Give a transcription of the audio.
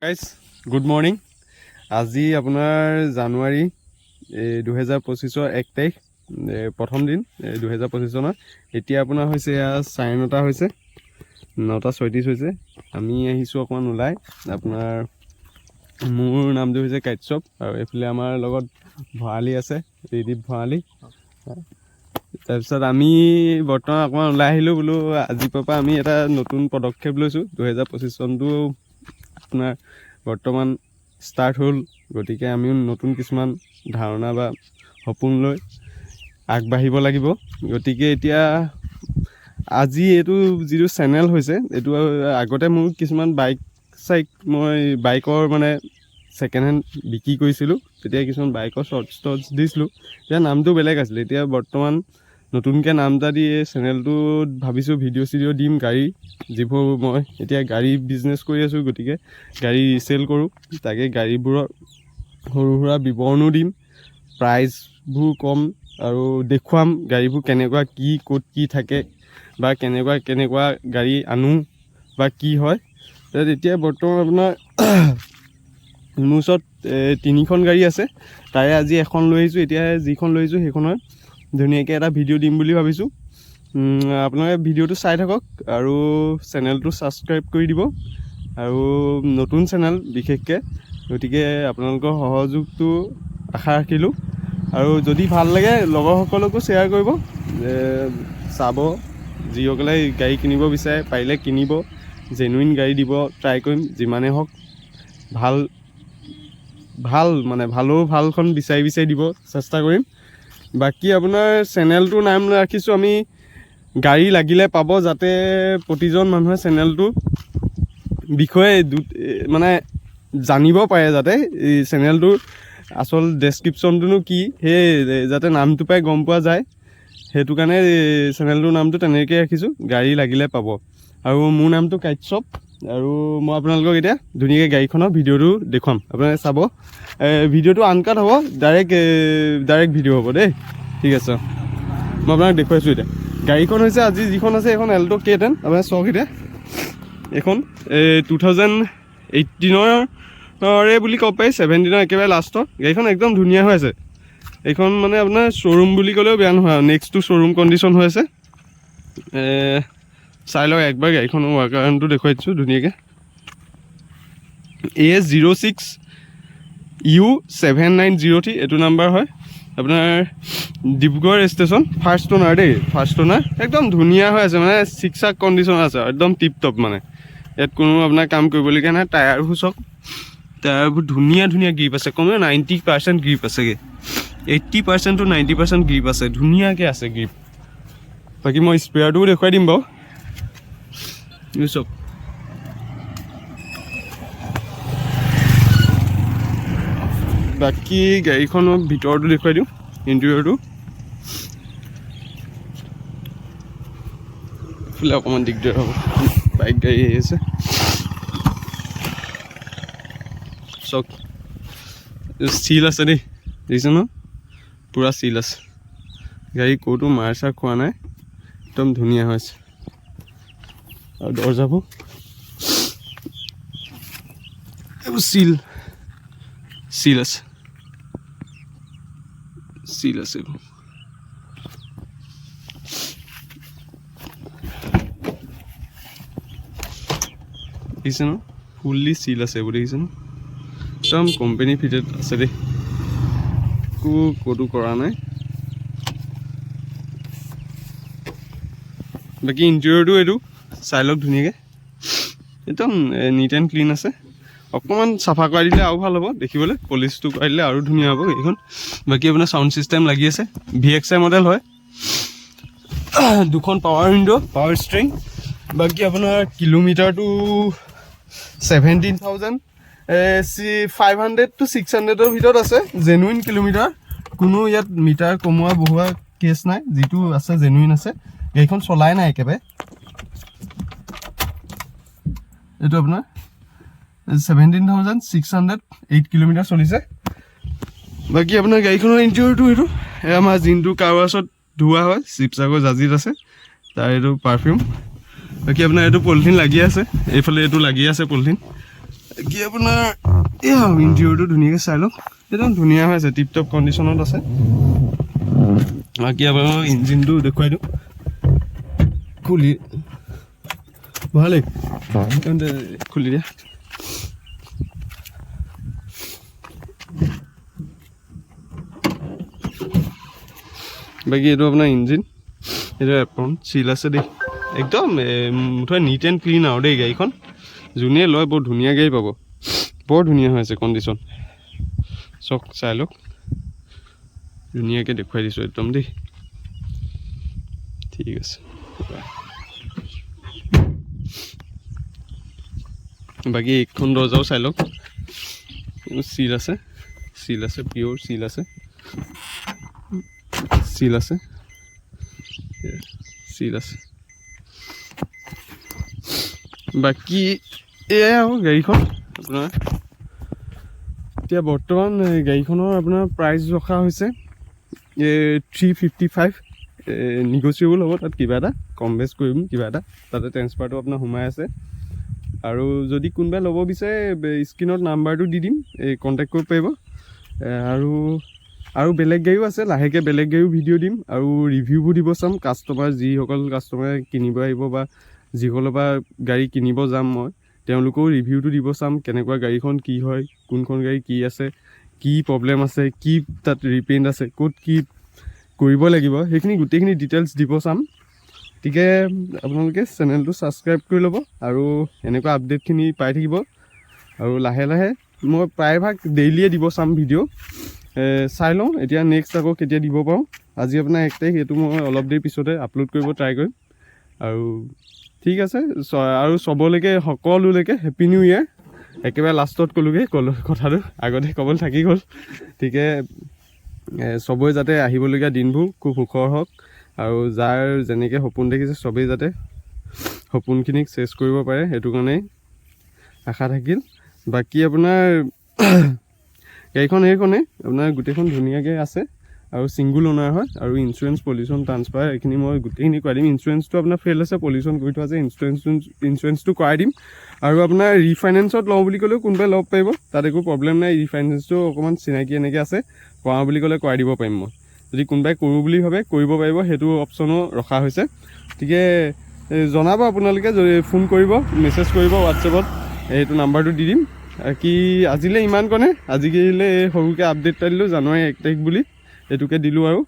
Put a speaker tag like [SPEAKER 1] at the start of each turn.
[SPEAKER 1] Guys good morning. আজি আপোনাৰ জানুৱাৰী 2025 1 তাৰিখ, প্ৰথম দিন 2025 চনৰ। এতিয়া আপোনাৰ হৈছে 9:30 হৈছে, 9:36 হৈছে। আমি আহিছোঁ অকণমান ওলাই। আপোনাৰ মোৰ নামটো হৈছে কাশ্যপ আৰু এইফালে আমাৰ লগত ভৰালী আছে, ত্ৰিদীপ ভৰালী। তাৰপিছত আমি বৰ্তমান অকণমান ওলাই আহিলোঁ বোলো। আজিৰ পৰা আমি এটা নতুন পদক্ষেপ লৈছোঁ। 2025 চনটো আপোনাৰ বৰ্তমান ষ্টাৰ্ট হ'ল, গতিকে আমিও নতুন কিছুমান ধাৰণা বা সপোন লৈ আগবাঢ়িব লাগিব। গতিকে এতিয়া আজি এইটো যিটো চেনেল হৈছে, এইটো আগতে মোৰ কিছুমান মই বাইকৰ মানে ছেকেণ্ড হেণ্ড বিক্ৰী কৰিছিলোঁ। তেতিয়া কিছুমান বাইকৰ শ্বৰ্টছ দিছিলোঁ। এতিয়া নামটো বেলেগ আছিলে। এতিয়া বৰ্তমান নতুনকৈ নাম এটা দি এই চেনেলটোত ভাবিছোঁ ভিডিঅ' চিডিঅ' দিম গাড়ী, যিবোৰ মই এতিয়া গাড়ী বিজনেছ কৰি আছোঁ। গতিকে গাড়ী ৰিচেল কৰোঁ, তাকে গাড়ীবোৰৰ সৰু সুৰা বিৱৰণো দিম, প্ৰাইচবোৰ কম আৰু দেখুৱাম গাড়ীবোৰ কেনেকুৱা, কি ক'ত কি থাকে বা কেনেকুৱা গাড়ী আনো বা কি হয়। এতিয়া বৰ্তমান আপোনাৰ মোৰ ওচৰত 3খন গাড়ী আছে, তাৰে আজি এখন লৈ আহিছোঁ। এতিয়া যিখন লৈ আহিছোঁ সেইখনৰ ধুনীয়াকৈ এটা ভিডিঅ' দিম বুলি ভাবিছোঁ। আপোনালোকে ভিডিঅ'টো চাই থাকক আৰু চেনেলটো ছাবস্ক্ৰাইব কৰি দিব। আৰু নতুন চেনেল বিশেষকৈ, গতিকে আপোনালোকৰ সহযোগটো আশা ৰাখিলোঁ। আৰু যদি ভাল লাগে লগৰসকলকো শ্বেয়াৰ কৰিব, চাব। যিসকলে গাড়ী কিনিব বিচাৰে পাৰিলে কিনিব, জেনুইন গাড়ী দিব ট্ৰাই কৰিম। যিমানেই হওক ভাল মানে ভালখন বিচাৰি দিব চেষ্টা কৰিম। বাকী আপোনাৰ চেনেলটোৰ নাম ৰাখিছোঁ আমি গাড়ী লাগিলে পাব, যাতে প্ৰতিজন মানুহে চেনেলটোৰ বিষয়ে মানে জানিব পাৰে, যাতে এই চেনেলটোৰ আচল ডেছক্ৰিপশ্যনটোনো কি, সেই যাতে নামটো পাই গম পোৱা যায়। সেইটো কাৰণে চেনেলটোৰ নামটো তেনেকৈ ৰাখিছোঁ, গাড়ী লাগিলে পাব। আৰু মোৰ নামটো কাশ্যপ আৰু মই আপোনালোকক এতিয়া ধুনীয়াকৈ গাড়ীখনৰ ভিডিঅ'টো দেখুৱাম, আপোনালোকে চাব। ভিডিঅ'টো আনকাট হ'ব, ডাইৰেক্ট ভিডিঅ' হ'ব দেই। ঠিক আছে, মই আপোনাক দেখুৱাইছোঁ। এতিয়া গাড়ীখন হৈছে আজি যিখন আছে এইখন এল্ট' K10। আপোনাৰ চাওক, এতিয়া এইখন 2018 বুলি ক'ব পাৰি, 17 একেবাৰে লাষ্টৰ গাড়ীখন একদম ধুনীয়া হৈ আছে। এইখন মানে আপোনাৰ শ্ব'ৰুম বুলি ক'লেও বেয়া নহয় আৰু নেক্সট টু শ্ব'ৰুম কণ্ডিশ্যন হৈ আছে। চাই লওক একবাৰ গাড়ীখনৰ ৱাকাৰণটো দেখুৱাই দিছোঁ ধুনীয়াকৈ। AS06U7903 এইটো নাম্বাৰ হয়। আপোনাৰ ডিব্ৰুগড় ষ্টেচন, ফাৰ্ষ্ট অ'নাৰ দেই, ফাৰ্ষ্ট অ'নাৰ। একদম ধুনীয়া হৈ আছে, মানে চিকচাক কণ্ডিশ্যন আছে, একদম টিপ টপ। মানে ইয়াত কোনো আপোনাৰ কাম কৰিবলগীয়া নাই। টায়াৰবোৰ চাওক, টায়াৰবোৰ ধুনীয়া গ্ৰিপ আছে, কমেও 90% গ্ৰিপ আছেগৈ। 80% to 90% গ্ৰিপ আছে, ধুনীয়াকৈ আছে গ্ৰিপ। বাকী মই স্পেয়াৰটোও দেখুৱাই দিম বাৰু। চাওক, বাকী গাড়ীখনৰ ভিতৰটো দেখুৱাই দিওঁ, ইণ্টেৰিয়ৰটো। এইফালে অকণমান দিগদাৰ হ'ব, বাইক গাড়ী আহি আছে। চাওক, চিল আছে দেই, দেখিছে ন, পূৰা চিল আছে। গাড়ী ক'তো মাৰ চাৰ খোৱা নাই, একদম ধুনীয়া হৈ আছে। আৰু দৰ্জাবোৰ এইবোৰ চিল আছে, চিল আছে এইবোৰ। দেখিছে ন, ফুল্লি চিল আছে এইবোৰ, দেখিছে ন, একদম কোম্পানী ফিটেড আছে দেই, ক'তো কৰা নাই। বাকী ইণ্টেৰিয়ৰটো এইটো চাই লওক ধুনীয়াকৈ, একদম নিট এণ্ড ক্লিন আছে। অকণমান চাফা কৰাই দিলে আৰু ভাল হ'ব দেখিবলৈ, পলিচটো কৰাই দিলে আৰু ধুনীয়া হ'ব এইখন। বাকী আপোনাৰ চাউণ্ড ছিষ্টেম লাগি আছে, VXI মডেল হয়। 2খন পাৱাৰ উইণ্ড', পাৱাৰ ষ্ট্ৰিং। বাকী আপোনাৰ কিলোমিটাৰটো 17,500 to 600ৰ ভিতৰত আছে, জেনুইন কিলোমিটাৰ। কোনো ইয়াত মিটাৰ কমোৱা বহোৱা কেছ নাই, যিটো আছে জেনুইন আছে। গাড়ীখন চলাই নাই একেবাৰে। এইটো আপোনাৰ 17,608 কিলোমিটাৰ চলিছে। বাকী আপোনাৰ গাড়ীখনৰ ইণ্টেৰিয়ৰটো এইটো আমাৰ যোনটো কাৰ ৱাছত ধোৱা হয়, শিৱসাগৰ জাজিত আছে তাৰ এইটো পাৰফিউম। বাকী আপোনাৰ এইটো পলিথিন লাগি আছে, এইফালে এইটো লাগি আছে পলিথিন। কি আপোনাৰ এয়া ইণ্টেৰিয়ৰটো ধুনীয়াকৈ চাই লওক একদম ধুনীয়া হৈ আছে টিপ টপ কণ্ডিশ্যনত আছে বাকী আপোনাৰ ইঞ্জিনটো দেখুৱাই দিওঁ খুলি ভালেই খুলি দিয়া বাকী এইটো আপোনাৰ ইঞ্জিন এইটো এপ্ৰন চিল আছে দেই একদম মুঠতে নিট এণ্ড ক্লিন আৰু দেই গাড়ীখন যোনে লয় বৰ ধুনীয়া গাড়ী পাব বৰ ধুনীয়া হৈ আছে কণ্ডিশ্যন চক চাই লওক ধুনীয়াকৈ দেখুৱাই দিছোঁ একদম দেই ঠিক আছে বাকী এইখন দৰ্জাও চাই লওক চিল আছে পিয়'ৰ চিল আছে বাকী এয়াই আৰু গাড়ীখন আপোনাৰ এতিয়া বৰ্তমান গাড়ীখনৰ আপোনাৰ প্ৰাইচ ৰখা হৈছে 355 নিগচিয়েবল হ'ব তাত কিবা এটা কম বেছ কৰিম কিবা এটা তাতে ট্ৰেন্সফাৰটো আপোনাৰ সোমাই আছে আৰু যদি কোনোবাই ল'ব বিচাৰে স্ক্ৰীণত নাম্বাৰটো দি দিম কণ্টেক্ট কৰিব পাৰিব আৰু বেলেগ গাড়ীও আছে লাহেকৈ বেলেগ গাড়ীও ভিডিঅ' দিম আৰু ৰিভিউবোৰ দিব চাম যিসকল কাষ্টমাৰে কিনিব আহিব বা যিসকলৰ পৰা গাড়ী কিনিব যাম মই তেওঁলোকেও ৰিভিউটো দিব চাম কেনেকুৱা গাড়ীখন কি হয় কোনখন গাড়ী কি আছে কি প্ৰব্লেম আছে কি তাত ৰিপেইণ্ট আছে ক'ত কি কৰিব লাগিব সেইখিনি গোটেইখিনি ডিটেইলছ দিব চাম গতিকে আপোনালোকে চেনেলটো ছাবস্ক্ৰাইব কৰি ল'ব আৰু এনেকুৱা আপডেটখিনি পাই থাকিব আৰু লাহে লাহে মই প্ৰায়ভাগ ডেইলিয়ে দিব চাম ভিডিঅ' চাই লওঁ এতিয়া নেক্সট আকৌ কেতিয়া দিব পাৰোঁ আজি আপোনাৰ 1 তাৰিখ এইটো মই অলপ দেৰি পিছতে আপলোড কৰিব ট্ৰাই কৰিম আৰু ঠিক আছে আৰু সকলোলৈকে হেপী নিউ ইয়েৰ একেবাৰে লাষ্টত ক'লোগৈ কথাটো আগতে ক'বলৈ থাকি গ'ল গতিকে চবেই যাতে আহিবলগীয়া দিনবোৰ খুব সুখৰ হওক আৰু যাৰ যেনেকৈ সপোন দেখিছে চবেই যাতে সপোনখিনিক চেছ কৰিব পাৰে সেইটো কাৰণেই আশা থাকিল বাকী আপোনাৰ গাড়ীখন এইখনেই আপোনাৰ গোটেইখন ধুনীয়াকৈ আছে আৰু ছিংগুল অ'নাৰ হয় আৰু ইঞ্চুৰেঞ্চ পলিউশ্যন ট্ৰান্সফাৰ এইখিনি মই গোটেইখিনি কৰাই দিম ইঞ্চুৰেঞ্চটো আপোনাৰ ফেইল আছে পলিউশ্যন কৰি থোৱা আছে ইঞ্চুৰেঞ্চটো কৰাই দিম আৰু আপোনাৰ ৰিফাইনেন্সত লওঁ বুলি ক'লেও কোনোবাই ল'ব পাৰিব তাত একো প্ৰব্লেম নাই ৰিফাইনেন্সটো অকণমান চিনাকি এনেকৈ আছে কৰাওঁ বুলি ক'লে কৰাই দিব পাৰিম মই যদি কোনোবাই কৰোঁ বুলি ভাবে কৰিব পাৰিব সেইটো অপশ্যনো ৰখা হৈছে গতিকে জনাব আপোনালোকে ফোন কৰিব মেছেজ কৰিব হোৱাটছএপত এইটো নাম্বাৰটো দি দিম কি আজিলৈ ইমানকণে আজিকালিলৈ সৰুকৈ আপডেট এটা দিলোঁ জানুৱাৰী 1 তাৰিখ বুলি এইটোকে দিলোঁ আৰু